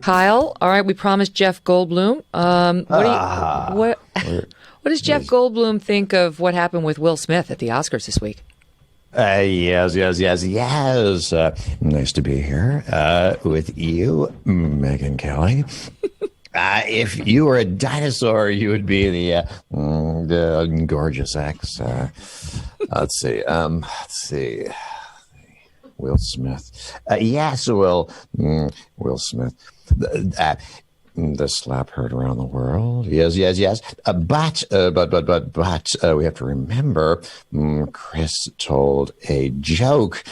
Kyle, all right, we promised Jeff Goldblum. What does Jeff Goldblum think of what happened with Will Smith at the Oscars this week? Yes. Nice to be here with you, Megyn Kelly. If you were a dinosaur, you would be the gorgeous X. Let's see. Will Smith. Will Smith. The slap heard around the world. Yes. But we have to remember, Chris told a joke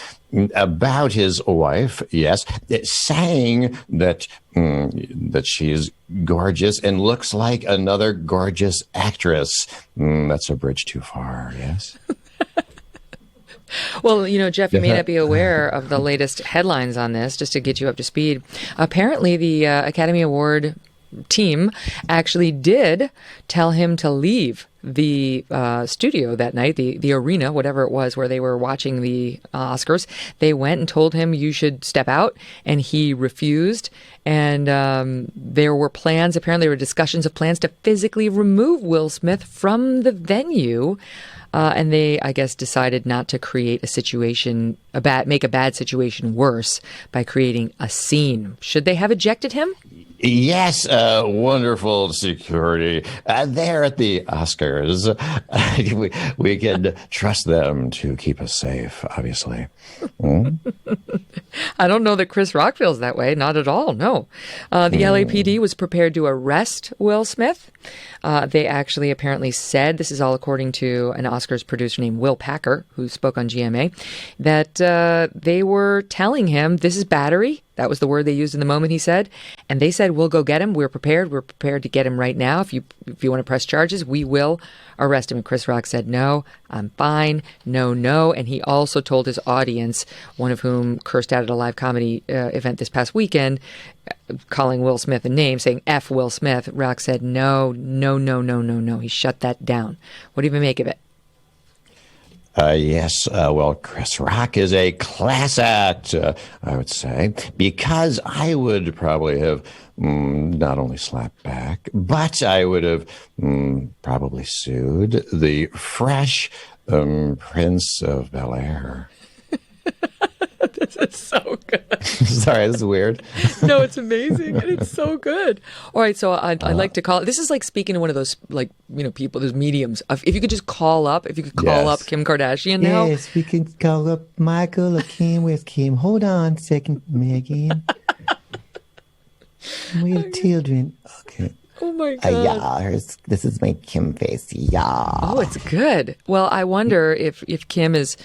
about his wife. Yes, saying that she's gorgeous and looks like another gorgeous actress. That's a bridge too far. Yes. Well, Jeff, you may not be aware of the latest headlines on this, just to get you up to speed. Apparently, the Academy Award team actually did tell him to leave the studio that night, the arena, whatever it was, where they were watching the Oscars. They went and told him, you should step out, and he refused. And there were plans, apparently there were discussions of plans to physically remove Will Smith from the venue. And they, I guess, decided not to create a situation, make a bad situation worse by creating a scene. Should they have ejected him? Yes, wonderful security there at the Oscars. we can trust them to keep us safe, obviously. I don't know that Chris Rock feels that way. Not at all, no. The LAPD was prepared to arrest Will Smith. They actually apparently said, this is all according to an Oscars producer named Will Packer, who spoke on GMA, that they were telling him, this is battery. That was the word they used in the moment, he said. And they said, we'll go get him. We're prepared. We're prepared to get him right now. If you want to press charges, we will arrest him. And Chris Rock said, no, I'm fine. No. And he also told his audience, one of whom cursed out at a live comedy event this past weekend, calling Will Smith a name, saying F Will Smith. Rock said, no. He shut that down. What do you make of it? Yes. Well, Chris Rock is a class act, I would say, because I would probably have not only slapped back, but I would have probably sued the fresh Prince of Bel-Air. This is so good. Sorry, this is weird. No, it's amazing. And it's so good. All right, so I like to call it. This is like speaking to one of those, people, those mediums. If you could just call up, up Kim Kardashian now. Yes, we can call up Michael or Kim. Where's Kim? Hold on a second, Megyn. We have children. Okay. Oh my God. Yeah, this is my Kim face. Yeah. Oh, it's good. Well, I wonder if Kim is,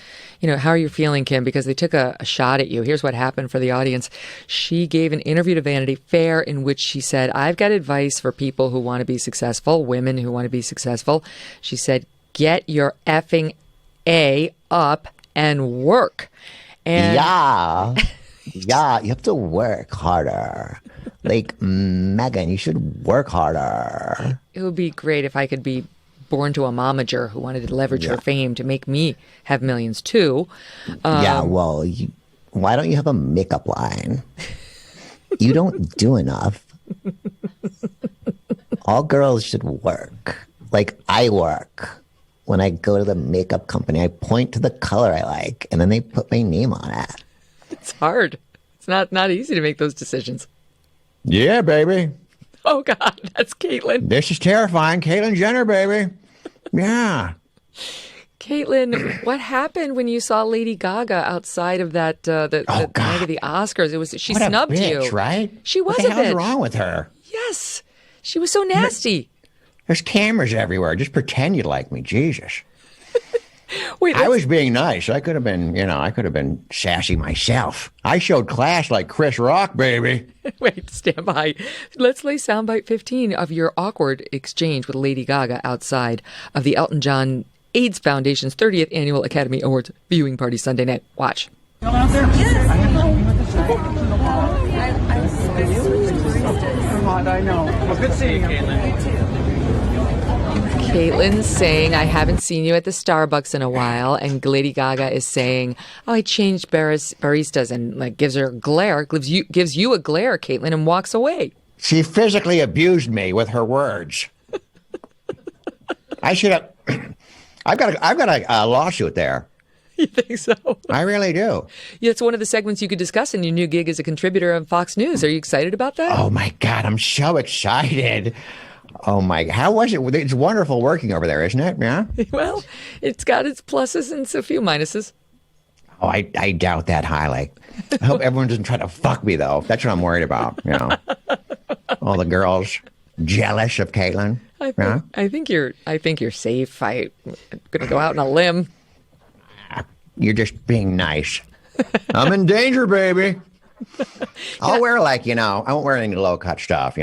how are you feeling, Kim? Because they took a shot at you. Here's what happened for the audience. She gave an interview to Vanity Fair in which she said, I've got advice for people who want to be successful, women who want to be successful. She said, get your effing A up and work. And Yeah, you have to work harder. Like, Megyn, you should work harder. It would be great if I could be born to a momager who wanted to leverage her fame to make me have millions too. Well, why don't you have a makeup line? You don't do enough. All girls should work. Like, I work. When I go to the makeup company, I point to the color I like, and then they put my name on it. It's hard. It's not easy to make those decisions. Yeah, baby. Oh, God, that's Caitlyn. This is terrifying. Caitlyn Jenner, baby. Yeah. Caitlyn, what happened when you saw Lady Gaga outside of that the night of the Oscars? She snubbed you, right? She was a bitch. What the hell's bitch. wrong with her? Yes, she was so nasty. There's cameras everywhere. Just pretend you like me, Jesus. Wait, I was being nice. I could have been sassy myself. I showed class like Chris Rock, baby. Wait, stand by. Let's play soundbite 15 of your awkward exchange with Lady Gaga outside of the Elton John AIDS Foundation's 30th Annual Academy Awards viewing party Sunday night. Watch. Out there? Yes. I know. Well, good seeing you, Caitlyn. Caitlin's saying, I haven't seen you at the Starbucks in a while. And Lady Gaga is saying, oh, I changed baristas, and like gives her a glare, gives you a glare, Caitlin, and walks away. She physically abused me with her words. I should have. I've got a lawsuit there. You think so? I really do. Yeah, it's one of the segments you could discuss in your new gig as a contributor on Fox News. Are you excited about that? Oh my God, I'm so excited. Oh my, how was it? It's wonderful working over there, isn't it? Yeah. Well, it's got its pluses and a few minuses. Oh, I doubt that highly. I hope everyone doesn't try to fuck me though. That's what I'm worried about. You know, all the girls jealous of Caitlin. I think you're safe. I'm gonna go out on a limb. You're just being nice. I'm in danger, baby. I'll wear I won't wear any low cut stuff.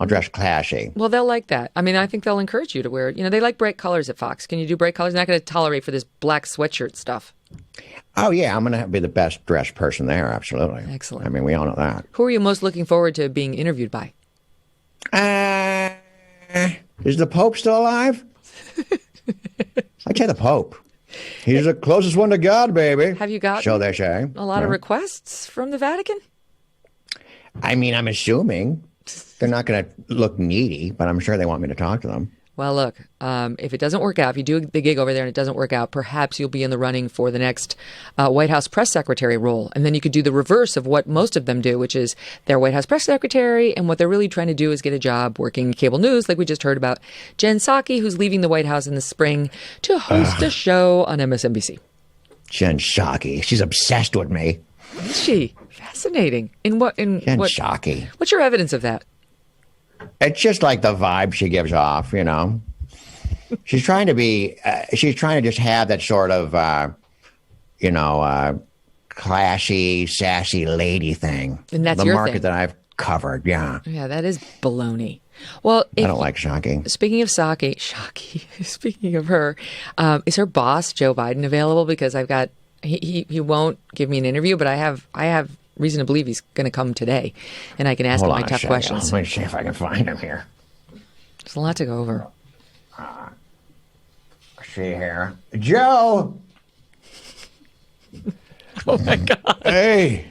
I'll dress classy. Well, they'll like that. I mean, I think they'll encourage you to wear it. They like bright colors at Fox. Can you do bright colors? They're not going to tolerate for this black sweatshirt stuff. Oh, yeah. I'm going to be the best dressed person there. Absolutely. Excellent. I mean, we all know that. Who are you most looking forward to being interviewed by? Is the Pope still alive? I'd say the Pope. He's the closest one to God, baby. Have you got so they say. A lot of requests from the Vatican? I mean, I'm assuming they're not going to look needy, but I'm sure they want me to talk to them. Well, look, if it doesn't work out, if you do the gig over there and it doesn't work out, perhaps you'll be in the running for the next White House press secretary role. And then you could do the reverse of what most of them do, which is they're White House press secretary. And what they're really trying to do is get a job working in cable news, like we just heard about Jen Psaki, who's leaving the White House in the spring to host a show on MSNBC. Jen Psaki. She's obsessed with me. Is she? Fascinating. Jen Psaki. What's your evidence of that? It's just like the vibe she gives off, She's trying to just have that sort of, classy, sassy lady thing. And that's the your market thing. that I've covered, yeah. Yeah, that is baloney. Well, I don't like Psaki. Speaking of Psaki, speaking of her, is her boss, Joe Biden, available? Because he won't give me an interview, but I have reason to believe he's going to come today, and I can ask him my tough questions. Let me see if I can find him here. There's a lot to go over. See here. Joe! Oh, my God. Hey,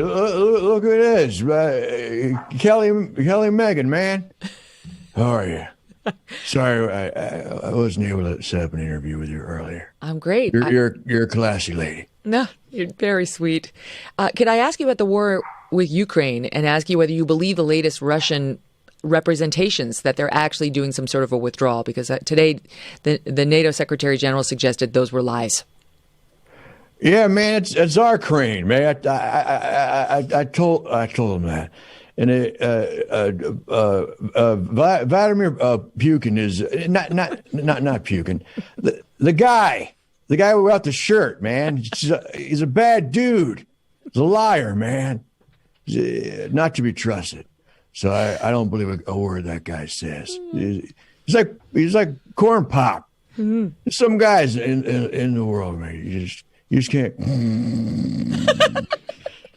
look who it is. Kelly Megyn, man. How are you? Sorry, I wasn't able to set up an interview with you earlier. I'm great. You're a classy lady. No, you're very sweet. Could I ask you about the war with Ukraine and ask you whether you believe the latest Russian representations that they're actually doing some sort of a withdrawal? Because today the NATO Secretary General suggested those were lies. Yeah, man, it's our crane, man. I told him that, and Vladimir Putin is not Putin. The guy without the shirt, man. He's a bad dude. He's a liar, man. He's not to be trusted. So I don't believe a word that guy says. He's like corn pop. Mm-hmm. There's some guys in the world, man. You just can't.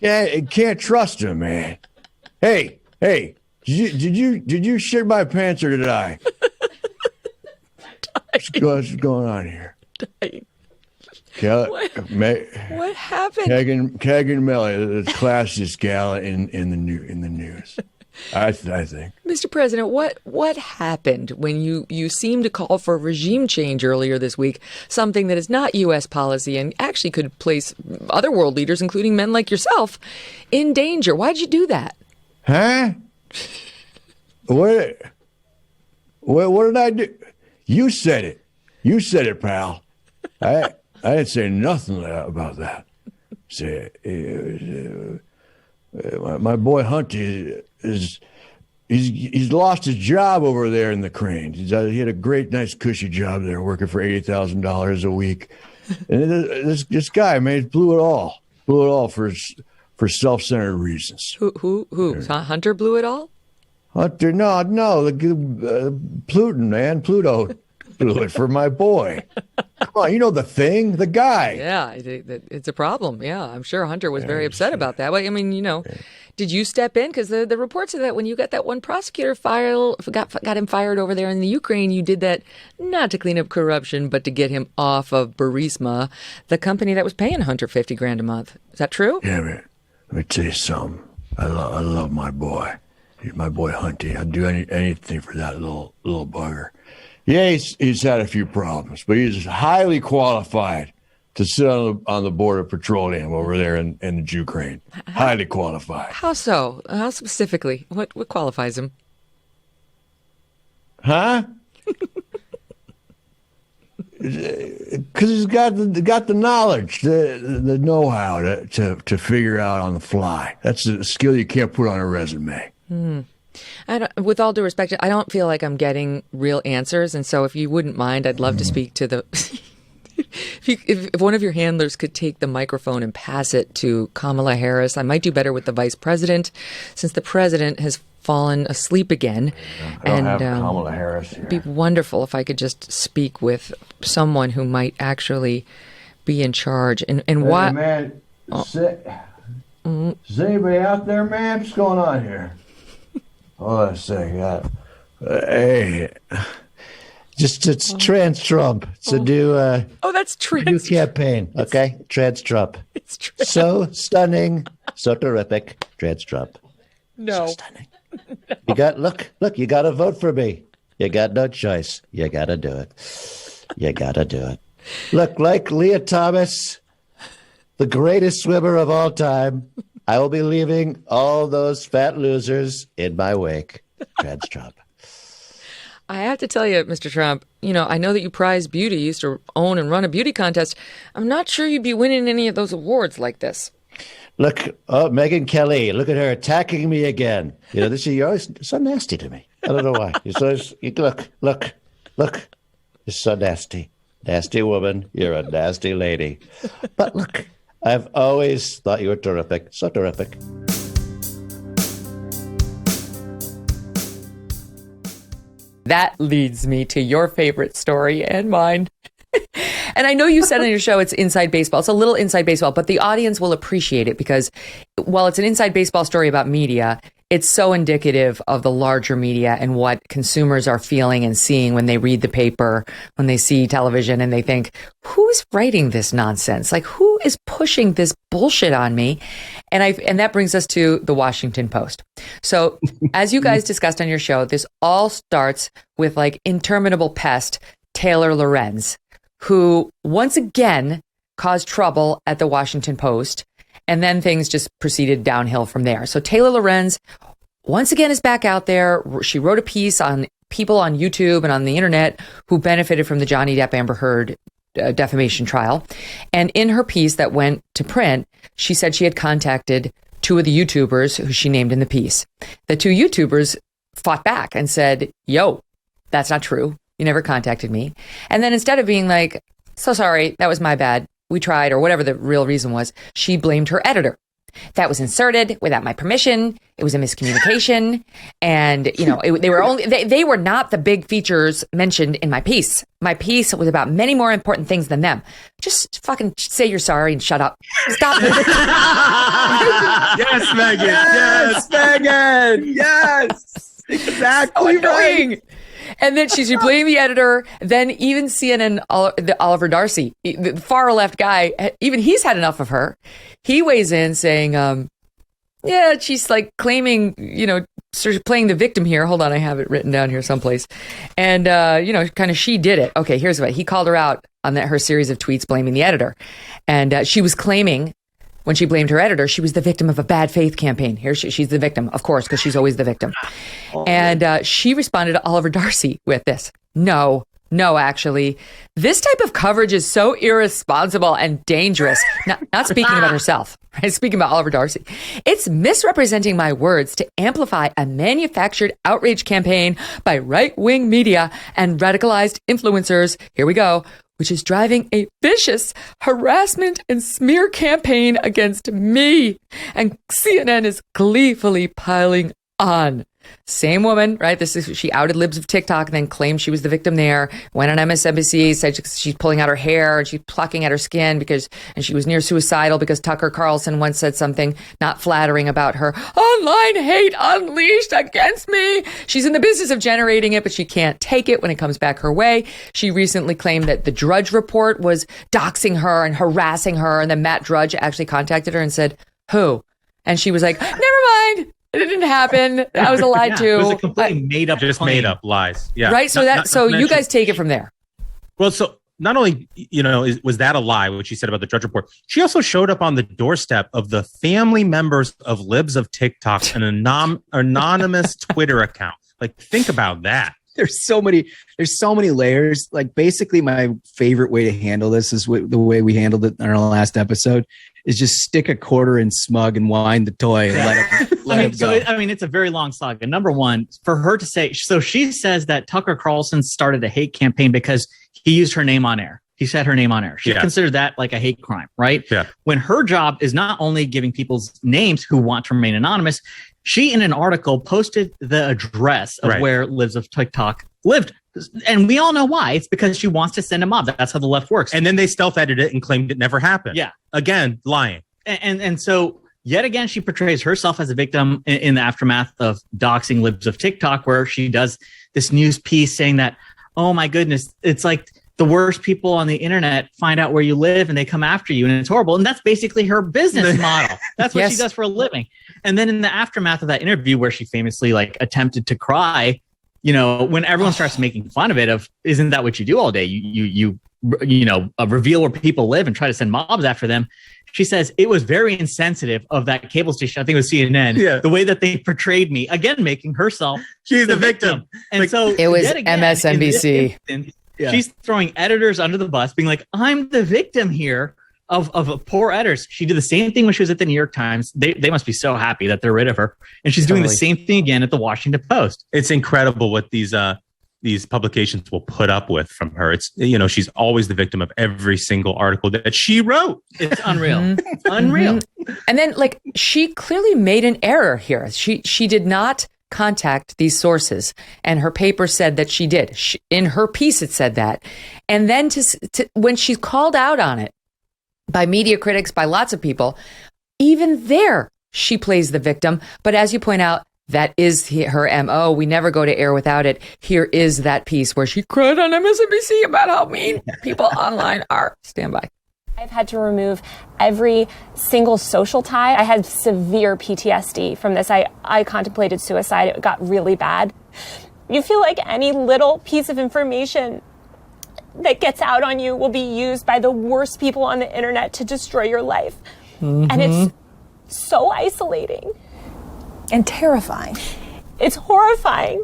Yeah, can't trust him, man. Hey, did you shit my pants or did I? What's going on here? What happened? Kagan Melly, the classiest gal in the news. I think. Mr. President, what happened when you seemed to call for a regime change earlier this week, something that is not U.S. policy and actually could place other world leaders, including men like yourself, in danger? Why did you do that? Huh? What did I do? You said it, pal. I didn't say nothing about that. My boy Hunty he's lost his job over there in the crane. He had a great, nice, cushy job there, working for $80,000 a week. And this guy, man, blew it all for self-centered reasons. Who? Hunter blew it all? Hunter, no, Pluto, man, Pluto blew it for my boy. Come on, you know the thing, the guy. Yeah, it's a problem. Yeah, I'm sure Hunter was very upset about that. Well, I mean, did you step in? Because the reports are that when you got that one prosecutor got him fired over there in the Ukraine, you did that not to clean up corruption, but to get him off of Burisma, the company that was paying Hunter $50,000 a month. Is that true? Yeah, man. Let me tell you something. I love my boy. He's my boy Hunty. I'd do anything for that little bugger. Yeah, he's had a few problems, but he's highly qualified to sit on the board of petroleum over there in the Ukraine. Highly qualified. How so? How specifically? What qualifies him? Huh? Because he's got the knowledge, the know-how to figure out on the fly. That's a skill you can't put on a resume. With all due respect, I don't feel like I'm getting real answers, and so if you wouldn't mind, I'd love to speak to the. If one of your handlers could take the microphone and pass it to Kamala Harris, I might do better with the vice president, since the president has fallen asleep again. I don't have Kamala Harris here. It'd be wonderful if I could just speak with someone who might actually be in charge. And why? Man, is anybody out there, man? What's going on here? Hold on a second. Hey. It's Trans Trump. It's a new that's Trans new campaign. Okay, Trans Trump. It's Trans. So stunning, so terrific. Trans Trump. No. So stunning. You got to vote for me. You got no choice. You got to do it. You got to do it. Look, like Leah Thomas, the greatest swimmer of all time, I will be leaving all those fat losers in my wake. Trans Trump. I have to tell you, Mr. Trump, I know that you prize beauty, you used to own and run a beauty contest. I'm not sure you'd be winning any of those awards like this. Look, Megyn Kelly, look at her attacking me again. You're always so nasty to me. I don't know why. Look. You're so nasty. Nasty woman. You're a nasty lady. But look, I've always thought you were terrific. So terrific. That leads me to your favorite story and mine. And I know you said on your show it's inside baseball. It's a little inside baseball, but the audience will appreciate it because while it's an inside baseball story about media, it's so indicative of the larger media and what consumers are feeling and seeing when they read the paper, when they see television, and they think, who's writing this nonsense? Like, who is pushing this bullshit on me? And that brings us to the Washington Post. So as you guys discussed on your show, this all starts with like interminable pest, Taylor Lorenz, who once again caused trouble at the Washington Post. And then things just proceeded downhill from there. So Taylor Lorenz, once again, is back out there. She wrote a piece on people on YouTube and on the internet who benefited from the Johnny Depp Amber Heard defamation trial. And in her piece that went to print, she said she had contacted two of the YouTubers who she named in the piece. The two YouTubers fought back and said, yo, that's not true. You never contacted me. And then instead of being like, so sorry, that was my bad, we tried, or whatever the real reason was, she blamed her editor. That was inserted without my permission. It was a miscommunication. And, they were not the big features mentioned in my piece. My piece was about many more important things than them. Just fucking say you're sorry and shut up. Stop. Yes, Megyn. Yes, Megyn. Yes. Exactly. So annoying. And then she blamed the editor. Then even CNN, the Oliver Darcy, the far left guy, even he's had enough of her. He weighs in saying, yeah, she's like claiming, sort of playing the victim here. Hold on, I have it written down here someplace. And, kind of she did it. Okay, here's what. He called her out on her series of tweets blaming the editor. And she was claiming, when she blamed her editor, she was the victim of a bad faith campaign. Here she's the victim, of course, because she's always the victim. And she responded to Oliver Darcy with this. No, actually, this type of coverage is so irresponsible and dangerous. Not speaking about herself, right? Speaking about Oliver Darcy. It's misrepresenting my words to amplify a manufactured outrage campaign by right-wing media and radicalized influencers. Here we go. Which is driving a vicious harassment and smear campaign against me. And CNN is gleefully piling on. Same woman, right? She outed libs of TikTok and then claimed she was the victim there. Went on MSNBC, said she's pulling out her hair and she's plucking at her skin and she was near suicidal because Tucker Carlson once said something not flattering about her. Online hate unleashed against me. She's in the business of generating it, but she can't take it when it comes back her way. She recently claimed that the Drudge Report was doxing her and harassing her, and then Matt Drudge actually contacted her and said, "Who?" And she was like, "Never mind. It didn't happen. I was lied to." It was a completely made up, just claim. made up lies. Yeah. Right. So you guys take it from there. Well, so not only, was that a lie, what she said about the Drudge Report, she also showed up on the doorstep of the family members of Libs of TikTok, an anonymous Twitter account. Like, think about that. There's so many layers. Like, basically my favorite way to handle this is the way we handled it in our last episode, is just stick a quarter in Smug and wind the toy and let him go. It's a very long saga. Number one, for her to say, so she says that Tucker Carlson started a hate campaign because he used her name on air. He said her name on air. She considered that like a hate crime, right? Yeah. When her job is not only giving people's names who want to remain anonymous, she, in an article, posted the address of where Libs of TikTok lived. And we all know why. It's because she wants to send a mob. That's how the left works. And then they stealth-edited it and claimed it never happened. Yeah. Again, lying. And so, yet again, she portrays herself as a victim in the aftermath of doxing Libs of TikTok, where she does this news piece saying that, oh my goodness, it's like the worst people on the internet find out where you live and they come after you, and it's horrible. And that's basically her business model. That's what she does for a living. And then in the aftermath of that interview, where she famously attempted to cry, when everyone starts making fun of it, isn't that what you do all day? You reveal where people live and try to send mobs after them. She says it was very insensitive of that cable station, I think it was CNN, the way that they portrayed me, again, making herself she's the victim. And so it was MSNBC. She's throwing editors under the bus, being like, I'm the victim here of poor editors. She did the same thing when she was at the New York Times. They must be so happy that they're rid of her. And she's doing the same thing again at the Washington Post. It's incredible what these publications will put up with from her. It's, she's always the victim of every single article that she wrote. It's unreal. It's unreal. And then she clearly made an error here. She did not contact these sources, and her paper said that she did. In her piece, it said that. And then when she's called out on it by media critics, by lots of people, even there, she plays the victim. But as you point out, that is her MO. We never go to air without it. Here is that piece where she cried on MSNBC about how mean people online are. Stand by. I've had to remove every single social tie. I had severe PTSD from this. I contemplated suicide. It got really bad. You feel like any little piece of information that gets out on you will be used by the worst people on the internet to destroy your life. Mm-hmm. And it's so isolating. And terrifying. It's horrifying.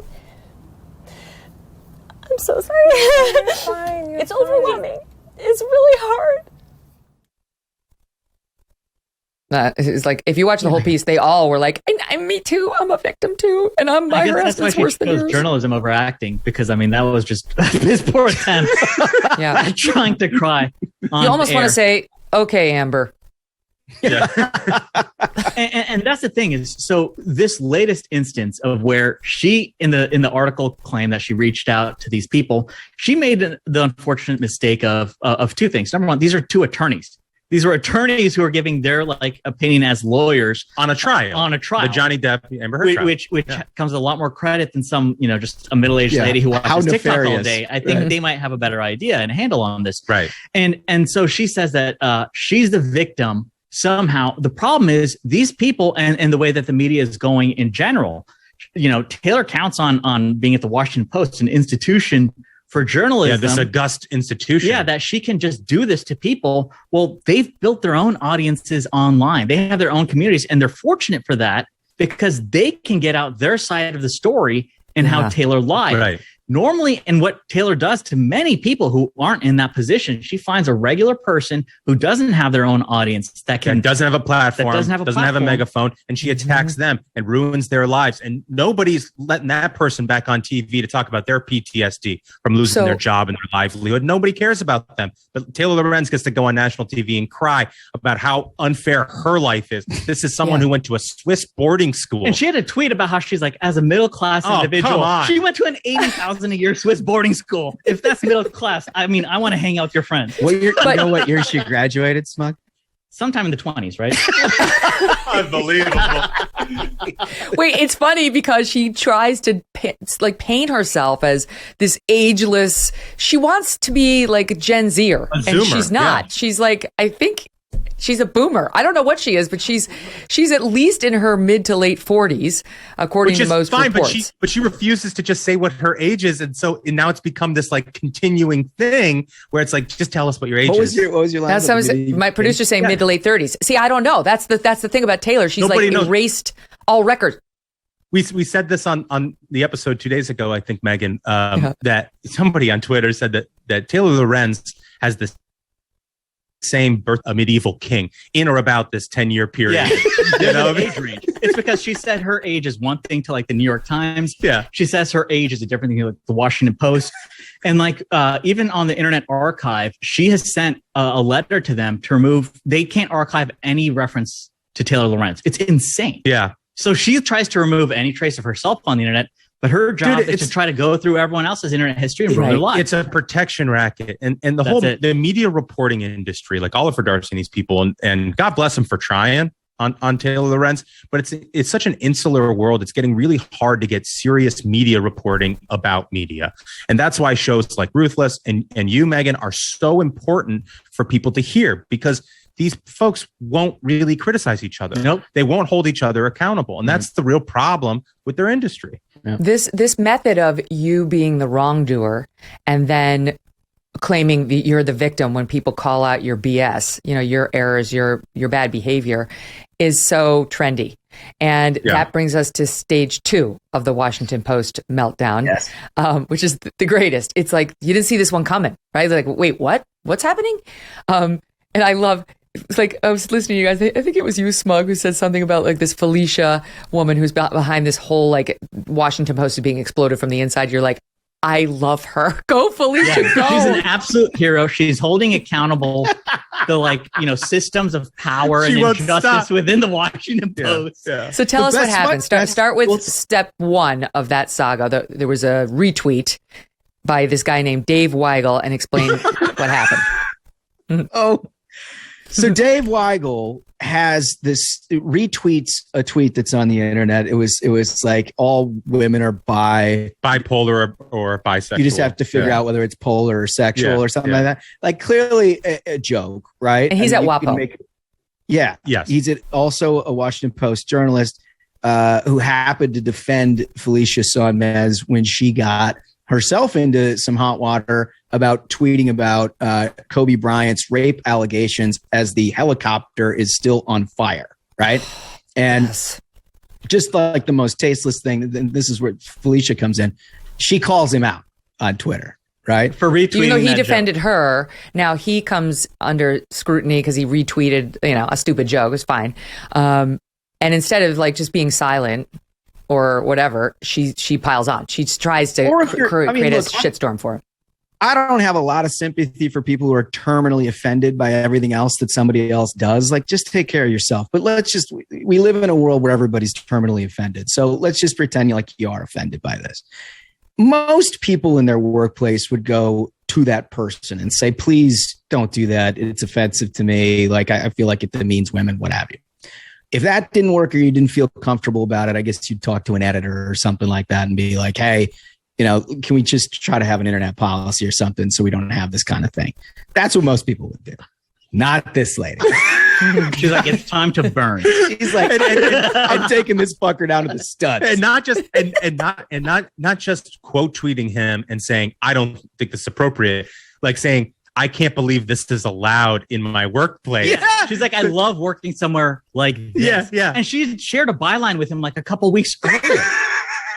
I'm so sorry. You're fine. It's overwhelming. It's really hard. It's like, if you watch the whole piece, they all were like, me too, I'm a victim too, and my harassment's worse than yours. Journalism over acting, because that was just his poor attempt at trying to cry. You almost want to say, okay, Amber. Yeah. and that's the thing is, so this latest instance of where she in the article claimed that she reached out to these people, she made the unfortunate mistake of two things. Number one, these are two attorneys. These were attorneys who are giving their opinion as lawyers on a trial. The Johnny Depp Amber Heard trial. Which comes with a lot more credit than some, just a middle-aged lady who watches TikTok all day. I think they might have a better idea and handle on this. Right. And so she says that she's the victim somehow. The problem is these people and the way that the media is going in general. Taylor counts on being at the Washington Post, an institution for journalism. Yeah, this august institution. Yeah, that she can just do this to people. Well, they've built their own audiences online. They have their own communities, and they're fortunate for that because they can get out their side of the story and how Taylor lied. Right. normally, and what Taylor does to many people who aren't in that position, she finds a regular person who doesn't have their own audience that doesn't have a platform, doesn't have a megaphone, and she attacks them and ruins their lives. And nobody's letting that person back on TV to talk about their PTSD from losing their job and their livelihood. Nobody cares about them. But Taylor Lorenz gets to go on national TV and cry about how unfair her life is. This is someone who went to a Swiss boarding school. And she had a tweet about how she's like, as a middle class individual, she went to an $80,000 a year Swiss boarding school. If that's middle class, I mean, I want to hang out with your friends. You know what year she graduated, Smug? Sometime in the 20s, right? Unbelievable. Wait, it's funny because she tries to paint herself as this ageless. She wants to be like a Gen Zer, and she's not. Yeah. She's like, I think she's a boomer. I don't know what she is, but she's at least in her mid to late 40s, according to most reports. But she refuses to just say what her age is, and now it's become this like continuing thing where it's like, just tell us what your age is. What was your last? That's my producer's saying mid to late 30s. See, I don't know. That's the thing about Taylor. She's erased all records. We said this on the episode 2 days ago, I think, Megyn, that somebody on Twitter said that Taylor Lorenz has this same birth a medieval king in or about this 10-year period. Yeah. Age range. It's because she said her age is one thing to like the New York Times. Yeah. She says her age is a different thing to like the Washington Post. And like even on the Internet Archive, she has sent a letter to them to remove, they can't archive any reference to Taylor Lorenz. It's insane. Yeah. So she tries to remove any trace of herself on the internet. But her job is to try to go through everyone else's internet history and ruin their lives. It's a protection racket. And the media reporting industry, like Oliver Darcy and these people, and God bless them for trying on Taylor Lorenz, but it's such an insular world. It's getting really hard to get serious media reporting about media. And that's why shows like Ruthless and you, Megyn, are so important for people to hear, because these folks won't really criticize each other. Nope. They won't hold each other accountable. And that's the real problem with their industry. Yeah. This method of you being the wrongdoer and then claiming that you're the victim when people call out your BS, your errors, your bad behavior, is so trendy. And that brings us to stage 2 of the Washington Post meltdown, which is the greatest. It's like, you didn't see this one coming, right? Like, wait, what? What's happening? And I love... It's like, I was listening to you guys. I think it was you, Smug, who said something about like this Felicia woman who's behind this whole like Washington Post is being exploded from the inside. You're like, I love her. Go, Felicia, go. She's an absolute hero. She's holding accountable the systems of power and injustice within the Washington Post. Yeah. So tell us what happened. Start with step 1 of that saga. There was a retweet by this guy named Dave Weigel and explain what happened. So Dave Weigel has this retweets a tweet that's on the internet. It was like all women are bipolar or bisexual. You just have to figure out whether it's polar or sexual or something like that. Like clearly a joke, right? And he's at WAPO. Yes. He's also a Washington Post journalist who happened to defend Felicia Sonmez when she got herself into some hot water about tweeting about Kobe Bryant's rape allegations as the helicopter is still on fire, right? And just like the most tasteless thing, this is where Felicia comes in. She calls him out on Twitter, right? For retweeting. Even though he defended her, now he comes under scrutiny because he retweeted, a stupid joke. It's fine. And instead of like just being silent or whatever, she piles on. She tries to create a shitstorm for him. I don't have a lot of sympathy for people who are terminally offended by everything else that somebody else does. Like, just take care of yourself. But we live in a world where everybody's terminally offended. So let's just pretend like you are offended by this. Most people in their workplace would go to that person and say, please don't do that. It's offensive to me. Like, I feel like it demeans women, what have you. If that didn't work or you didn't feel comfortable about it, I guess you'd talk to an editor or something like that and be like, hey, can we just try to have an internet policy or something so we don't have this kind of thing? That's what most people would do. Not this lady. She's like, it's time to burn. She's like, I'm taking this fucker down to the studs. And not just quote tweeting him and saying, I don't think this is appropriate. Like saying, I can't believe this is allowed in my workplace. Yeah. She's like, I love working somewhere like this. Yeah. And she shared a byline with him like a couple weeks earlier.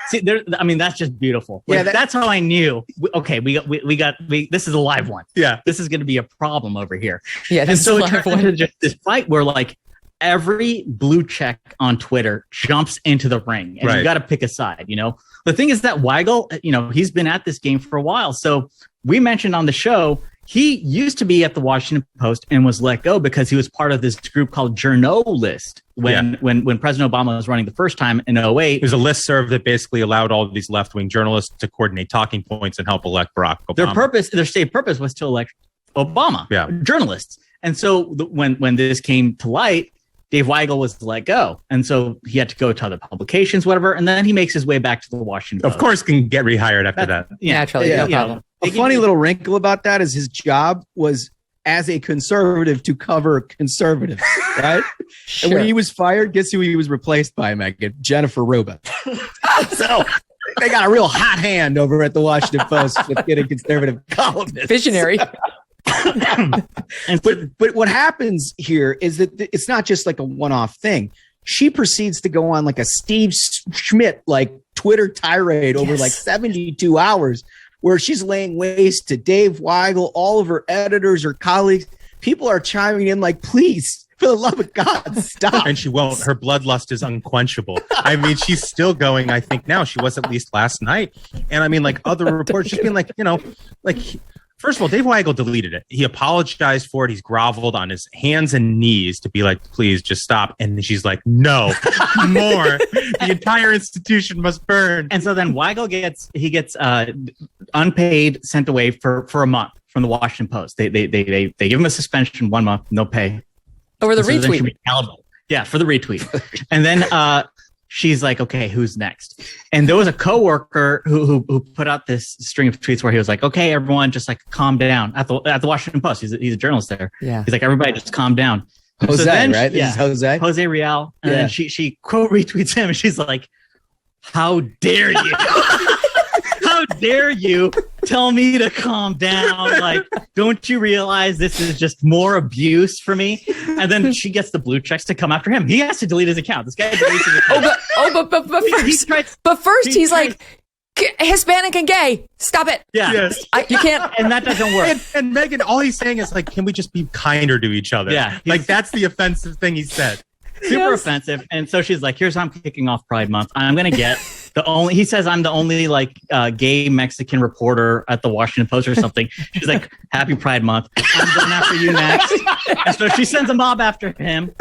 See, that's just beautiful. Like, that's how I knew. This is a live one. Yeah. This is going to be a problem over here. Yeah. And so it turns into just this fight where like every blue check on Twitter jumps into the ring and you got to pick a side, you know? The thing is that Weigel, you know, he's been at this game for a while. So we mentioned on the show, he used to be at the Washington Post and was let go because he was part of this group called Journalist when President Obama was running the first time in 2008. It was a listserv that basically allowed all of these left-wing journalists to coordinate talking points and help elect Barack Obama. Their stated purpose was to elect Obama, journalists. And so when this came to light, Dave Weigel was let go. And so he had to go to other publications, whatever. And then he makes his way back to the Washington Post. Of course, can get rehired after that. Naturally, no problem. A funny little wrinkle about that is his job was as a conservative to cover conservatives, right? Sure. And when he was fired, guess who he was replaced by, Megyn? Jennifer Rubin. So they got a real hot hand over at the Washington Post with getting conservative columnists. Visionary. But what happens here is that it's not just like a one-off thing. She proceeds to go on like a Steve Schmidt like Twitter tirade over like 72 hours where she's laying waste to Dave Weigel, all of her editors, her colleagues. People are chiming in like, please, for the love of God, stop. And she won't. Her bloodlust is unquenchable. I mean, she's still going, I think now. She was at least last night. And I mean, like other reports, just being like, you know, like... First of all, Dave Weigel deleted it. He apologized for it. He's groveled on his hands and knees to be like, please just stop. And she's like, no, more. The entire institution must burn. And so then Weigel gets unpaid, sent away for a month from the Washington Post. They give him a suspension 1 month, no pay. Over the So then retweet. Yeah, for the retweet. And then she's like, okay, who's next? And there was a coworker who put out this string of tweets where he was like, okay, everyone just like calm down at the Washington Post. He's a journalist there. Yeah. He's like, everybody just calm down. Jose, so then, right? This is Jose? Jose Real. And then she quote retweets him and she's like, how dare you? How dare you tell me to calm down? Like, don't you realize this is just more abuse for me? And then she gets the blue checks to come after him. He has to delete his account. This guy deletes his account. But first he's like, Hispanic and gay. Stop it. Yeah. Yes. You can't. And that doesn't work. And Megyn, all he's saying is like, can we just be kinder to each other? Yeah. Like that's the offensive thing he said. Super offensive. And so she's like, here's how I'm kicking off Pride Month. I'm going to get he says I'm the only like gay Mexican reporter at the Washington Post or something. She's like, happy Pride Month. I'm going after you next. And so she sends a mob after him.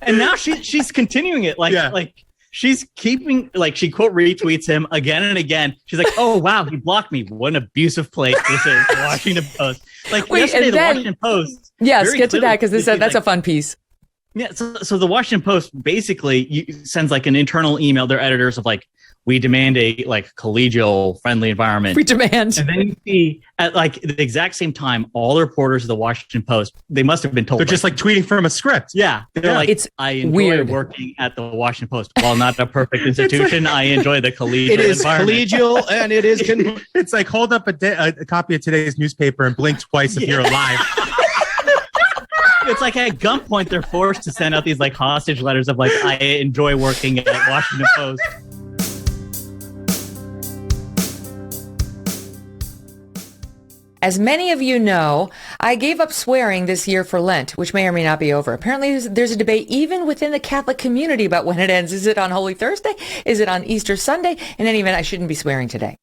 And now she's continuing it. Like she's keeping, like she quote retweets him again and again. She's like, oh, wow, he blocked me. What an abusive place this is, the Washington Post. Like yesterday, the Washington Post. Yes, get to that because that's a fun piece. Yeah, so the Washington Post basically sends like an internal email, their editors of like, we demand a like collegial friendly environment. We demand. And then you see at like the exact same time, all the reporters of the Washington Post, they must have been told. They're just like tweeting from a script. Yeah. They're like, I enjoy weird. working at the Washington Post. While not a perfect institution, I enjoy the collegial It is environment. collegial and it is... It's like hold up a copy of today's newspaper and blink twice if you're alive. It's like at gunpoint, they're forced to send out these like hostage letters of like, I enjoy working at Washington Post. As many of you know, I gave up swearing this year for Lent, which may or may not be over. Apparently, there's a debate even within the Catholic community about when it ends. Is it on Holy Thursday? Is it on Easter Sunday? In any event, I shouldn't be swearing today.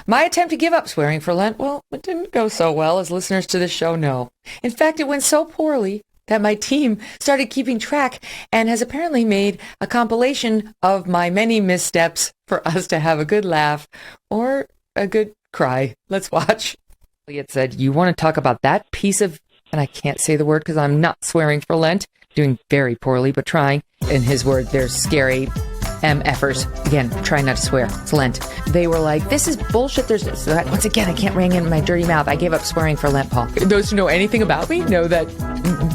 My attempt to give up swearing for Lent, well, it didn't go so well, as listeners to this show know. In fact, it went so poorly that my team started keeping track and has apparently made a compilation of my many missteps for us to have a good laugh or a good cry. Let's watch. Elliot said, you want to talk about that piece of, and I can't say the word because I'm not swearing for Lent, doing very poorly, but trying. In his word, they're scary MFers. Again, trying not to swear. It's Lent. They were like, this is bullshit. Once again, I can't ring in my dirty mouth. I gave up swearing for Lent, Paul. Those who know anything about me know that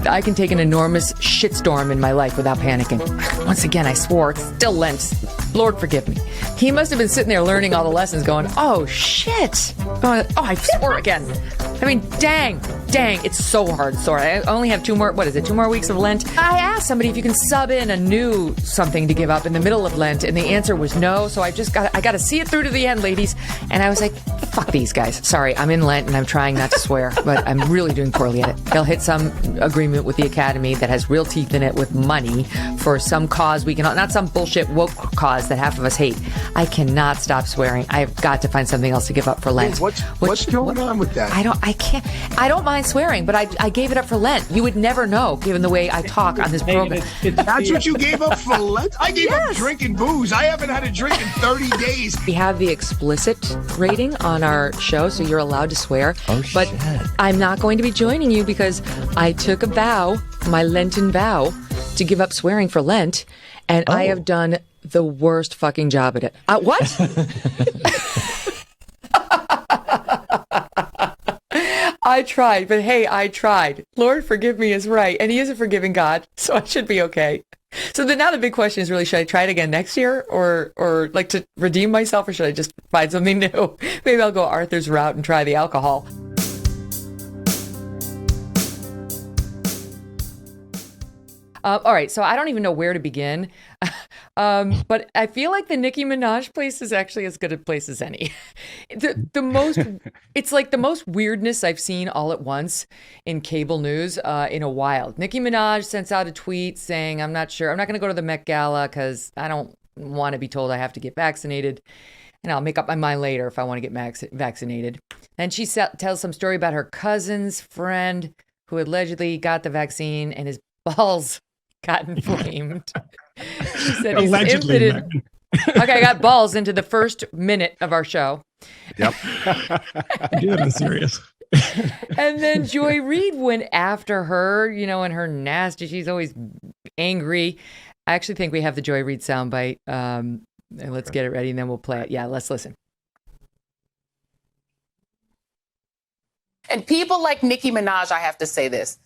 I can take an enormous shitstorm in my life without panicking. Once again, I swore. It's still Lent. Lord forgive me. He must have been sitting there learning all the lessons going, oh, shit. Oh, I swore again. I mean, dang, it's so hard. Sorry, I only have 2 more weeks of Lent. I asked somebody if you can sub in a new something to give up in the middle of Lent, and the answer was no. So I got to see it through to the end, ladies. And I was like, fuck these guys. Sorry, I'm in Lent and I'm trying not to swear, but I'm really doing poorly at it. They'll hit some agreement with the Academy that has real teeth in it with money for some cause we can, not some bullshit woke cause that half of us hate. I cannot stop swearing. I've got to find something else to give up for Lent. Hey, what's going on with that? I don't mind swearing, but I gave it up for Lent. You would never know, given the way I talk on this program. That's what you gave up for Lent? I gave up drinking booze. I haven't had a drink in 30 days. We have the explicit rating on our show, so you're allowed to swear. But I'm not going to be joining you because I took a vow, my Lenten vow, to give up swearing for Lent, and I have done the worst fucking job at it. What? I tried, but hey, I tried. Lord, forgive me is right. And he is a forgiving God, so I should be okay. So now the big question is really, should I try it again next year or like to redeem myself, or should I just find something new? Maybe I'll go Arthur's route and try the alcohol. All right, so I don't even know where to begin, but I feel like the Nicki Minaj place is actually as good a place as any. It's like the most weirdness I've seen all at once in cable news in a while. Nicki Minaj sends out a tweet saying, I'm not sure, I'm not going to go to the Met Gala because I don't want to be told I have to get vaccinated, and I'll make up my mind later if I want to get vaccinated. And she tells some story about her cousin's friend who allegedly got the vaccine and his balls got inflamed. She said he's impotent. Okay, I got balls into the first minute of our show. Yep. Good and serious. And then Joy Reid went after her, and her nasty. She's always angry. I actually think we have the Joy Reid soundbite. And let's get it ready, and then we'll play it. Yeah, let's listen. And people like Nicki Minaj, I have to say this.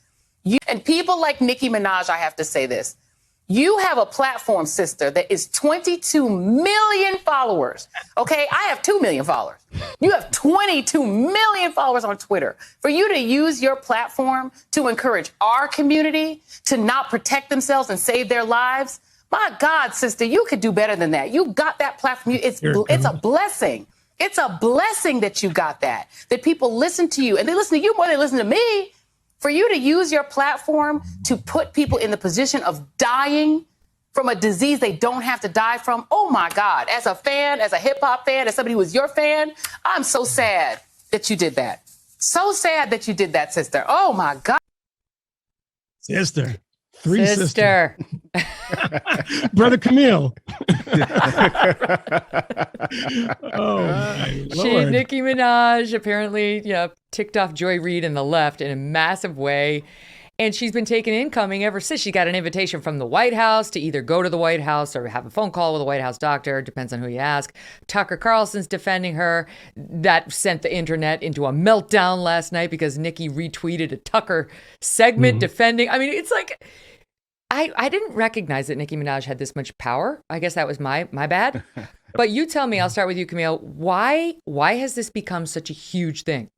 You have a platform, sister, that is 22 million followers. Okay, I have 2 million followers. You have 22 million followers on Twitter. For you to use your platform to encourage our community to not protect themselves and save their lives, my God, sister, you could do better than that. You got that platform. It's a blessing. It's a blessing that you got that people listen to you, and they listen to you more than they listen to me. For you to use your platform to put people in the position of dying from a disease they don't have to die from, oh my God, as a fan, as a hip hop fan, as somebody who was your fan, I'm so sad that you did that. So sad that you did that, sister. Oh my God. Sister. Sister. Brother Camille. Oh, my Lord. Nicki Minaj apparently, ticked off Joy Reid and the left in a massive way. And she's been taking incoming ever since. She got an invitation from the White House to either go to the White House or have a phone call with a White House doctor. Depends on who you ask. Tucker Carlson's defending her. That sent the internet into a meltdown last night because Nicki retweeted a Tucker segment defending. I mean, it's like, I didn't recognize that Nicki Minaj had this much power. I guess that was my bad. But you tell me, I'll start with you, Camille. Why has this become such a huge thing?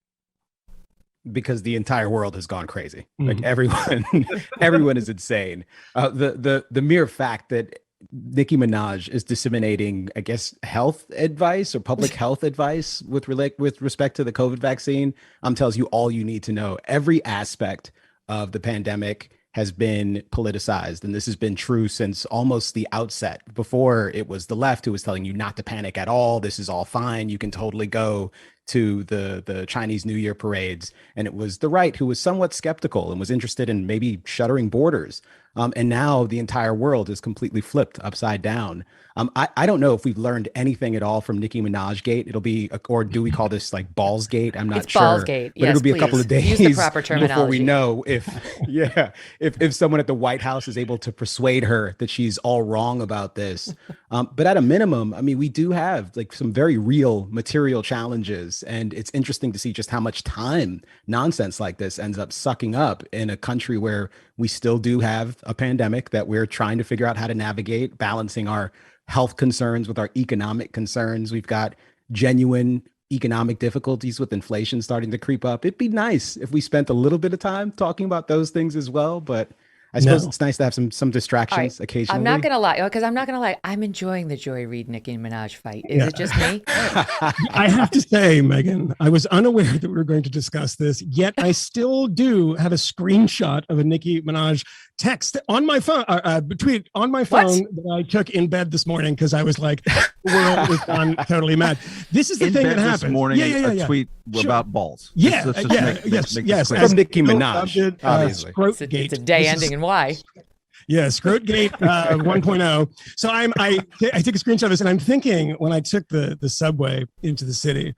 Because the entire world has gone crazy. Like everyone is insane. The mere fact that Nicki Minaj is disseminating, I guess, health advice or public health advice with respect to the COVID vaccine tells you all you need to know. Every aspect of the pandemic has been politicized, and this has been true since almost the outset. Before, it was the left who was telling you not to panic at all. This is all fine. You can totally go to the Chinese New Year parades. And it was the right who was somewhat skeptical and was interested in maybe shuttering borders. And now the entire world is completely flipped upside down. I don't know if we've learned anything at all from Nicki Minaj Gate. It'll be, or do we call this like Balls Gate? I'm not sure. Balls Gate. But it'll be a couple of days Use the proper terminology before we know if someone at the White House is able to persuade her that she's all wrong about this. But at a minimum, I mean, we do have like some very real material challenges, and it's interesting to see just how much time nonsense like this ends up sucking up in a country where we still do have a pandemic that we're trying to figure out how to navigate, balancing our health concerns with our economic concerns. We've got genuine economic difficulties with inflation starting to creep up. It'd be nice if we spent a little bit of time talking about those things as well. But I suppose it's nice to have some distractions occasionally. I'm not going to lie, because I'm not going to lie. I'm enjoying the Joy Reid Nicki Minaj fight. Is it just me? I have to say, Megyn, I was unaware that we were going to discuss this, yet I still do have a screenshot of a Nicki Minaj text on my phone, tweet on my phone that I took in bed this morning because I was like, the world is gone totally mad. This is the thing that happened. This morning, a tweet about balls. Yes. From Nicki Minaj, obviously. It's a day ending in Y. Yeah, Scrotegate 1.0. So I take a screenshot of this, and I'm thinking when I took the subway into the city,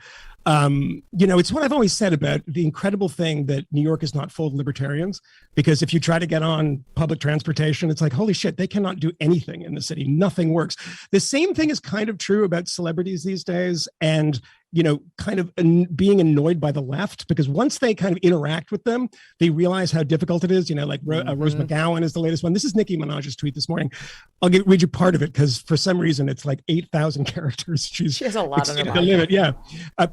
it's what I've always said about the incredible thing that New York is not full of libertarians, because if you try to get on public transportation, it's like, holy shit, they cannot do anything in the city. Nothing works. The same thing is kind of true about celebrities these days, and kind of being annoyed by the left, because once they kind of interact with them, they realize how difficult it is. Rose McGowan is the latest one. This is Nicki Minaj's tweet this morning. I'll read you part of it because for some reason it's like 8,000 characters. She has a lot of the limit. Yeah.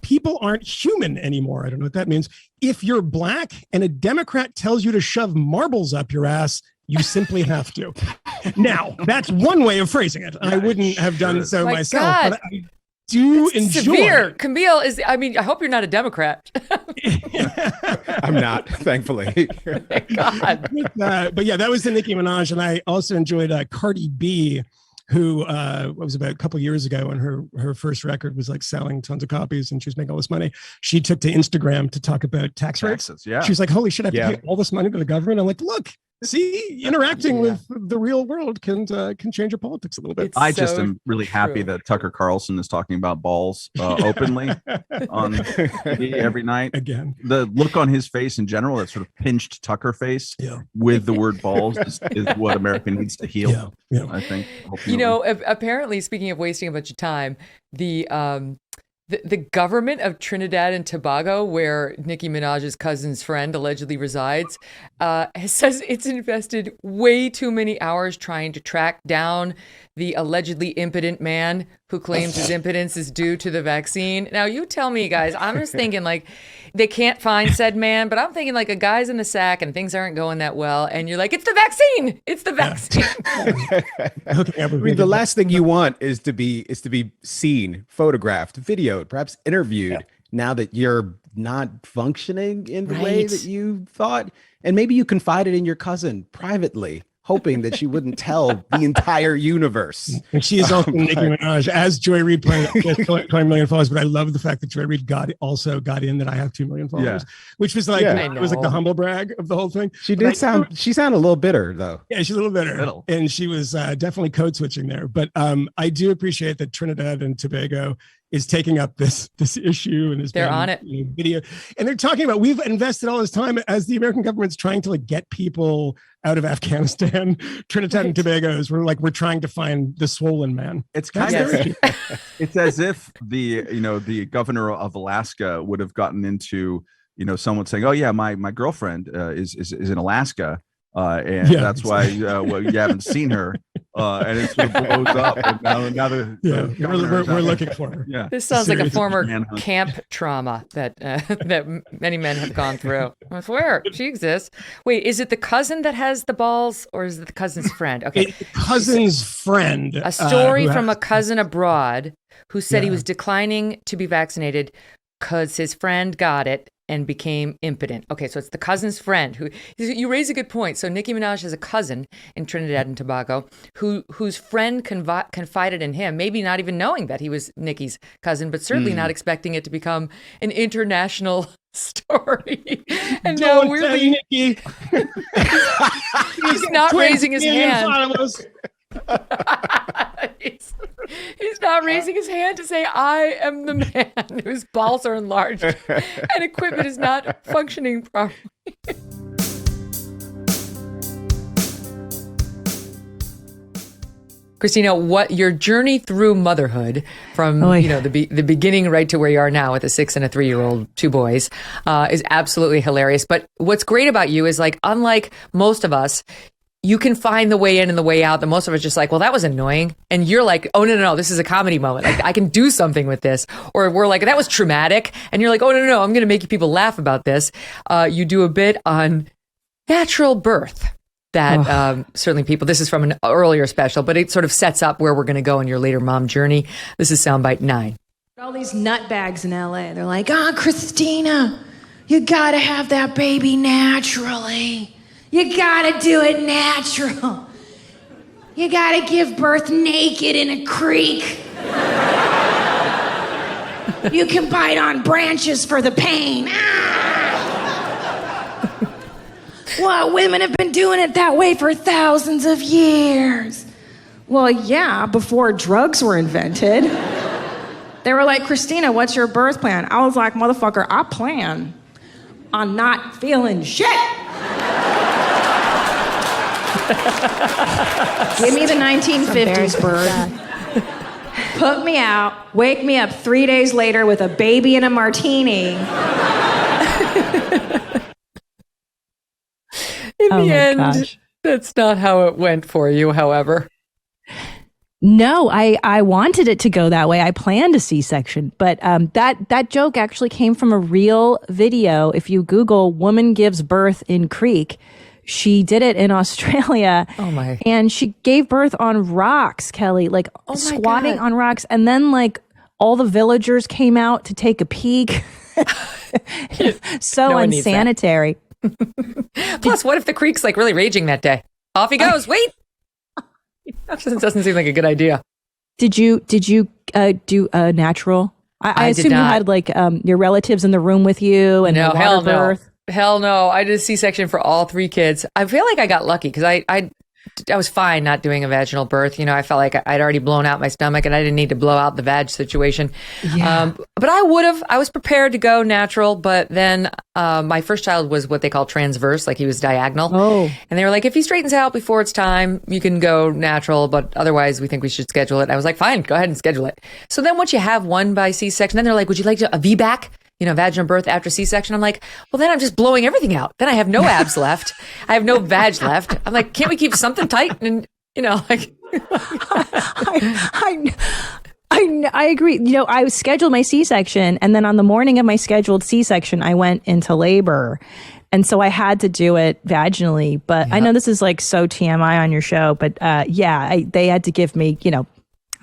People aren't human anymore. I don't know what that means. If you're black and a Democrat tells you to shove marbles up your ass, you simply have to. Now, that's one way of phrasing it. I wouldn't have done so myself. God. But I do enjoy. Severe. Camille is, I hope you're not a Democrat. I'm not, thankfully. God. But yeah, that was the Nicki Minaj. And I also enjoyed Cardi B, who was about a couple years ago, and her first record was like selling tons of copies and she was making all this money. She took to Instagram to talk about taxes. Yeah. She was like, holy shit, I have to pay all this money to the government. I'm like, look, see, interacting with the real world can change your politics a little bit. I just am really happy that Tucker Carlson is talking about balls openly on TV every night. Again, the look on his face in general, that sort of pinched Tucker face with the word balls is what America needs to heal. Yeah. I think. Apparently, speaking of wasting a bunch of time, the government of Trinidad and Tobago, where Nicki Minaj's cousin's friend allegedly resides, says it's invested way too many hours trying to track down the allegedly impotent man who claims his impotence is due to the vaccine. Now, you tell me, guys, I'm just thinking like they can't find said man, but I'm thinking like a guy's in the sack and things aren't going that well. And you're like, it's the vaccine. It's the vaccine. I mean, the last thing you want is to be seen, photographed, videoed, perhaps interviewed now that you're not functioning in the way that you thought. And maybe you confided in your cousin privately, hoping that she wouldn't tell the entire universe. And she is also Nicki Minaj, as Joy Reid playing 20 million followers. But I love the fact that Joy Reid got in that I have 2 million followers, which was like it was like the humble brag of the whole thing. She sounded a little bitter though. Yeah, she's a little bitter, and she was definitely code switching there. But I do appreciate that Trinidad and Tobago is taking up this issue and they're on it. Video, and they're talking about we've invested all this time as the American government's trying to like get people out of Afghanistan. Trinidad and Tobago is we're trying to find the swollen man. It's kind of it's as if the governor of Alaska would have gotten into someone saying, oh yeah, my girlfriend is in Alaska. And that's why you haven't seen her, and it sort of blows up. And now we're looking for her. Yeah, this sounds like a former camp trauma that many men have gone through. I swear she exists. Wait, is it the cousin that has the balls, or is it the cousin's friend? Okay, cousin's friend. A story from a cousin abroad who said he was declining to be vaccinated because his friend got it and became impotent. Okay, so it's the cousin's friend who. You raise a good point. So Nicki Minaj has a cousin in Trinidad and Tobago whose friend confided in him, maybe not even knowing that he was Nicki's cousin, but certainly not expecting it to become an international story. And now weirdly, Nicki, he's not raising his hand. He's not raising his hand to say, I am the man whose balls are enlarged and equipment is not functioning properly. Christina, what your journey through motherhood from the beginning right to where you are now with a 6 and a 3-year-old, 2 boys, is absolutely hilarious. But what's great about you is like, unlike most of us, you can find the way in and the way out. The most of it's just like, well, that was annoying. And you're like, oh, no, this is a comedy moment. Like, I can do something with this. Or we're like, that was traumatic. And you're like, oh, no, I'm going to make people laugh about this. You do a bit on natural birth that certainly people, this is from an earlier special, but it sort of sets up where we're going to go in your later mom journey. This is soundbite 9. All these nutbags in LA, they're like, Christina, you gotta have that baby naturally. You gotta do it natural. You gotta give birth naked in a creek. You can bite on branches for the pain. Well, women have been doing it that way for thousands of years. Well, yeah, before drugs were invented. They were like, Christina, what's your birth plan? I was like, motherfucker, I plan on not feeling shit. Give me the 1950s bird. Put me out, wake me up 3 days later with a baby and a martini. In the end, that's not how it went for you, however. No, I wanted it to go that way. I planned a C-section, but that joke actually came from a real video. If you Google "woman gives birth in creek," she did it in Australia. Oh my! And she gave birth on rocks, Kelly, like squatting on rocks, and then like all the villagers came out to take a peek. So unsanitary. Plus, what if the creek's like really raging that day? Off he goes. Wait. That doesn't seem like a good idea. Did you do natural? I assume you had like your relatives in the room with you and the water birth. Hell no. I did a C-section for all 3 kids. I feel like I got lucky because I was fine not doing a vaginal birth. You know, I felt like I'd already blown out my stomach and I didn't need to blow out the vag situation. Yeah. But I was prepared to go natural, but then my first child was what they call transverse, like he was diagonal. Oh. And they were like, if he straightens out before it's time, you can go natural, but otherwise we think we should schedule it. I was like, fine, go ahead and schedule it. So then once you have one by C-section, then they're like, would you like a VBAC? You know, vaginal birth after C-section. I'm like, well, then I'm just blowing everything out. Then I have no abs left. I have no vag left. I'm like, can't we keep something tight? And, you know, like. I agree. You know, I scheduled my C-section, and then on the morning of my scheduled C-section, I went into labor. And so I had to do it vaginally. But I know this is like so TMI on your show, but they had to give me, you know,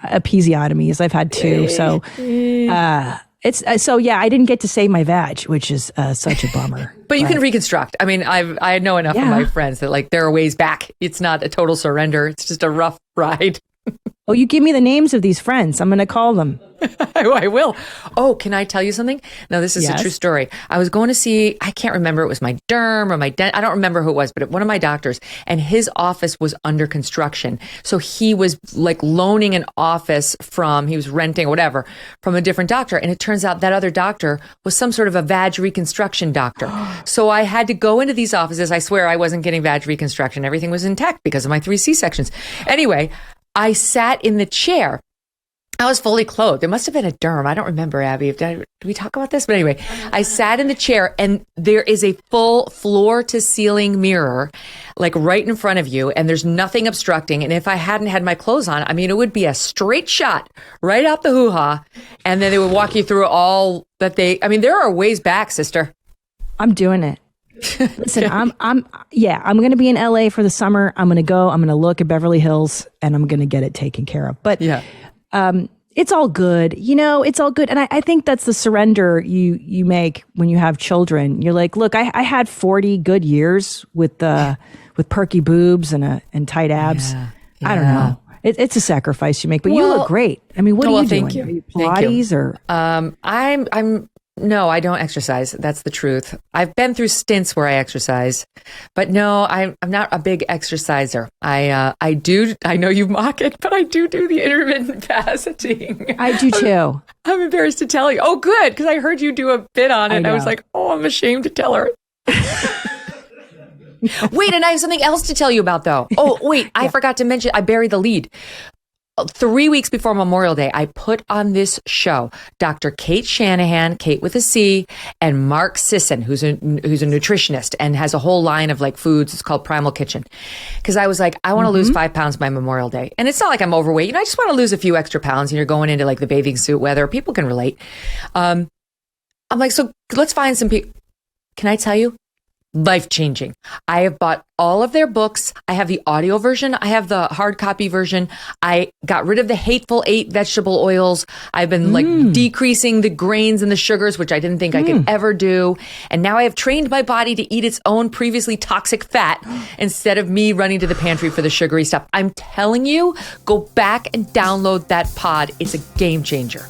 episiotomies. I've had 2. So, I didn't get to save my vag, which is such a bummer. But you can reconstruct. I mean, I know enough of my friends that like there are ways back. It's not a total surrender. It's just a rough ride. Oh, you give me the names of these friends. I'm going to call them. I will. Oh, can I tell you something? No, this is a true story. I was going to see, I can't remember, it was my derm or my dent. I don't remember who it was, but one of my doctors, and his office was under construction. So he was like loaning an office he was renting or whatever from a different doctor. And it turns out that other doctor was some sort of a vag reconstruction doctor. So I had to go into these offices. I swear I wasn't getting vag reconstruction. Everything was intact because of my 3 C-sections. Anyway, I sat in the chair. I was fully clothed. It must have been a derm. I don't remember, Abby. Did we talk about this? But anyway, I sat in the chair and there is a full floor to ceiling mirror, like right in front of you. And there's nothing obstructing. And if I hadn't had my clothes on, I mean, it would be a straight shot right out the hoo-ha. And then they would walk you through all that there are ways back, sister. I'm doing it. Listen, I'm going to be in LA for the summer. I'm going to look at Beverly Hills and I'm going to get it taken care of. But it's all good. You know, it's all good. And I think that's the surrender you make when you have children. You're like, look, I had 40 good years with perky boobs and tight abs. Yeah. I don't know. It's a sacrifice you make, but you look great. I mean, what are you doing? Thank you. Are you Pilates or? No, I don't exercise. That's the truth. I've been through stints where I exercise, but no, I'm not a big exerciser. I know you mock it, but I do the intermittent fasting. I do too. I'm embarrassed to tell you. Oh, good. Because I heard you do a bit on it. And I was like, oh, I'm ashamed to tell her. Wait, and I have something else to tell you about though. Oh, wait, I forgot to mention, I buried the lead. 3 weeks before Memorial Day, I put on this show Dr. Kate Shanahan, Kate with a C, and Mark Sisson, who's a nutritionist and has a whole line of like foods. It's called Primal Kitchen. Because I was like, I want to lose 5 pounds by Memorial Day. And it's not like I'm overweight. You know, I just want to lose a few extra pounds. And you're going into like the bathing suit weather. People can relate. I'm like, so let's find some people. Can I tell you? Life-changing. I have bought all of their books. I have the audio version. I have the hard copy version. I got rid of the hateful 8 vegetable oils. I've been like decreasing the grains and the sugars, which I didn't think I could ever do. And now I have trained my body to eat its own previously toxic fat instead of me running to the pantry for the sugary stuff. I'm telling you, go back and download that pod. It's a game changer.